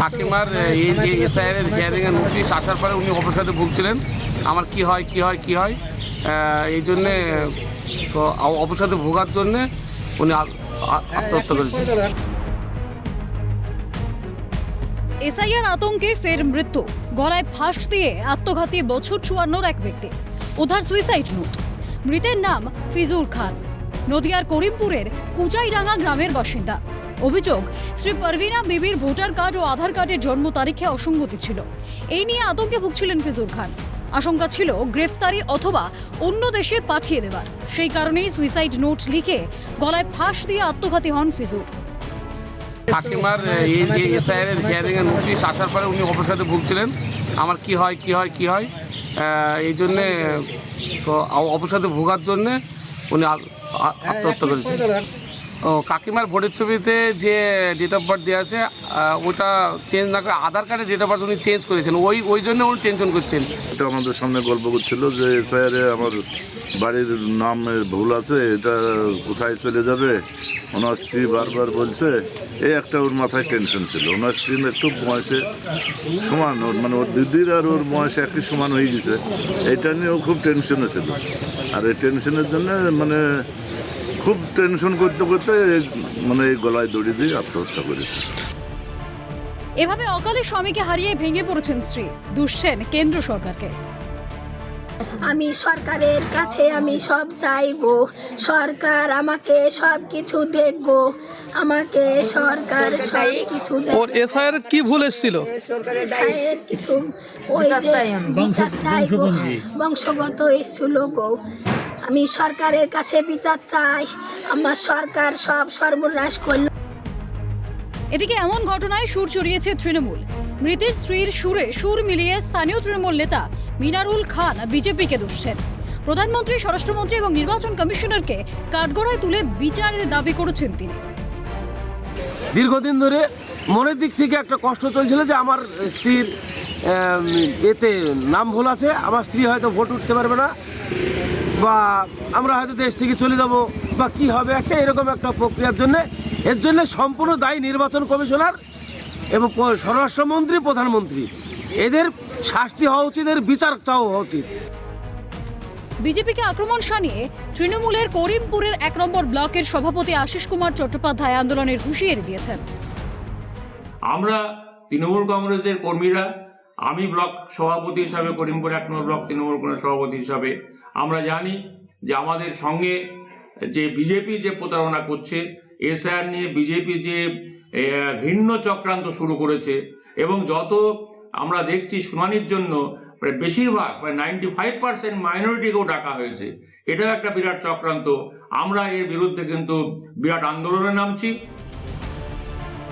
কাকিমার এই যে এসআইআর হিয়ারিং এর নোটিশ আসার পরে উনি অবসাদে ভুগছিলেন, আমার কি হয় এই জন্যে অবসাদে ভোগার জন্যে উনি আত্মহত্যা করেছেন। এসআইআর আতঙ্কে ফের মৃত্যু, গলায় ফাঁস দিয়ে আত্মঘাতী বছর 54 এক ব্যক্তি, উদ্ধার সুইসাইড নোট। মৃতের নাম ফিজুর খান, নদিয়ার করিমপুরের কুচাইডাঙ্গা গ্রামের বাসিন্দা। অভিযোগ, শ্রী পারভিনা বিবির ভোটার কার্ড ও আধার কার্ডের জন্ম তারিখে অসঙ্গতি ছিল। এই নিয়ে আতঙ্কে ভুগছিলেন ফিজুর খান। আশঙ্কা ছিল গ্রেফতারি অথবা অন্য দেশে পাঠিয়ে দেবার। সেই কারণেই সুইসাইড নোট লিখে গলায় ফাঁস দিয়ে আত্মঘাতী হন ফিজুর। কাকিমার এই যে এসআইআর হিয়ারিং এর নোটিশ আসার পরে উনি অবসাদে ভুগছিলেন, আমার কি হয় এই জন্যে অবসাদে ভোগার জন্যে উনি আত্মহত্যা করেছেন। ও কাকিমার ভোটের ছবিতে যে ডেট অফ বার্থ দেওয়া আছে ওটা চেঞ্জ না করে আধার কার্ডে ডেট অফ বার্থ উনি চেঞ্জ করেছেন, ওই জন্য উনি টেনশন করছেন। এটা আমাদের সামনে গল্প করছিল যে এসআইআরে আমার বাড়ির নামের ভুল আছে, এটা কোথায় চলে যাবে। ওনার স্ত্রী বারবার বলছে, এই একটা ওর মাথায় টেনশন ছিল। ওনার স্ত্রী একটু বয়সে সমান, মানে ওর দিদির আর ওর বয়সে একই সমান হয়ে গেছে। এটা নিয়ে ও খুব টেনশনে ছিল, আর এই টেনশনের জন্য মানে খুব টেনশন করতে মানে এই গলায় দড়ি দিয়ে আত্মহত্যা করেছে। এভাবে অকালে স্বামীকে হারিয়ে ভেঙে পড়েছেন স্ত্রী, দুষছেন কেন্দ্র সরকারকে। আমি সরকারের কাছে আমি সব চাই গো, সরকার আমাকে সব কিছু দেখ গো, আমাকে সরকার সব কিছু ওর এসআইআর কি ভুল এসেছিল? এসআইআর কিছু ওই যে বিচার চাই গো, বংশগত এসেছিল গো। আমি সরকারের কাছে বিচার চাই, আমার সরকার সব সর্বনাশ করলো। এদিকে এমন ঘটনায় সুর চড়িয়েছে তৃণমূল। মৃতের স্ত্রীর সুরে সুর মিলিয়ে স্থানীয় তৃণমূল নেতা মিনারুল খান বিজেপিকে দুষছেন। প্রধানমন্ত্রী, স্বরাষ্ট্রমন্ত্রী এবং নির্বাচন কমিশনারকে কাঠগড়ায় তুলে বিচারের দাবি করেছেন তিনি। দীর্ঘদিন ধরে মনের দিক থেকে একটা কষ্ট চলছিল যে আমার স্ত্রীর এতে নাম ভুল আছে, আমার স্ত্রী হয়তো ভোট উঠতে পারবে না, বা আমরা হয়তো দেশ থেকে চলে যাব, বা কি হবে একটা এরকম একটা প্রক্রিয়ার জন্য। এর জন্য সম্পূর্ণ দায়ী নির্বাচন কমিশনার এবং স্বরাষ্ট্রমন্ত্রী, প্রধানমন্ত্রী। এদের শাস্তি হওয়া উচিত, এর বিচার চাওয়া উচিত। বিজেপিকে আক্রমণ শানিয়ে তৃণমূলের করিমপুরের 1 নম্বর ব্লকের সভাপতি আশিস কুমার চট্টোপাধ্যায় আন্দোলনের হুঁশিয়ারি দিয়েছেন। আমরা তৃণমূল কংগ্রেসের কর্মীরা, আমি ব্লক সভাপতি হিসাবে, করিমপুর 1 নম্বর ব্লক তৃণমূল কংগ্রেস সভাপতি হিসাবে আমরা জানি যে আমাদের সঙ্গে যে বিজেপি যে প্রতারণা করছে, এসআইআর নিয়ে বিজেপি যে ঘৃণ্য চক্রান্ত শুরু করেছে, এবং যত আমরা দেখছি শুনানির জন্য বেশিরভাগ 95% মাইনরিটিকেও ডাকা হয়েছে। এটাও একটা বিরাট চক্রান্ত। আমরা এর বিরুদ্ধে কিন্তু বিরাট আন্দোলনে নামছি।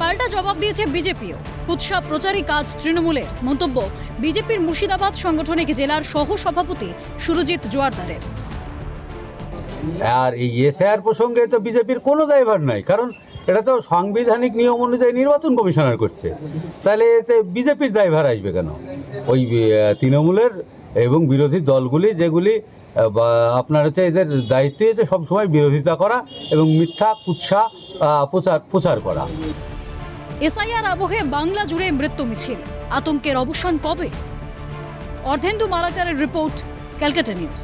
পাল্টা জবাব দিয়েছে বিজেপিও। কুৎসা প্রচারী কাজ তৃণমূলের। মন্তব্য বিজেপির মুর্শিদাবাদ সাংগঠনিক জেলার সহ সভাপতি সুরজিৎ জোয়ারদারের। আর এই এসআইআর প্রসঙ্গে তো বিজেপির কোনো দায়ভার নাই, কারণ এটা তো সাংবিধানিক নিয়ম অনুযায়ী নির্বাচন কমিশনার করছে। তাহলে এতে বিজেপির দায়ভার আসবে কেন? ওই তৃণমূলের এবং বিরোধী দলগুলি যেগুলি আপনার হচ্ছে এদের দায়িত্ব হচ্ছে সবসময় বিরোধিতা করা এবং মিথ্যা কুৎসা প্রচার করা। এসআইআর আবহে বাংলা জুড়ে মৃত্যু মিছিল, আতঙ্কের অবসান কবে? অর্ধেন্দু মালাকারের রিপোর্ট, ক্যালকাটা নিউজ।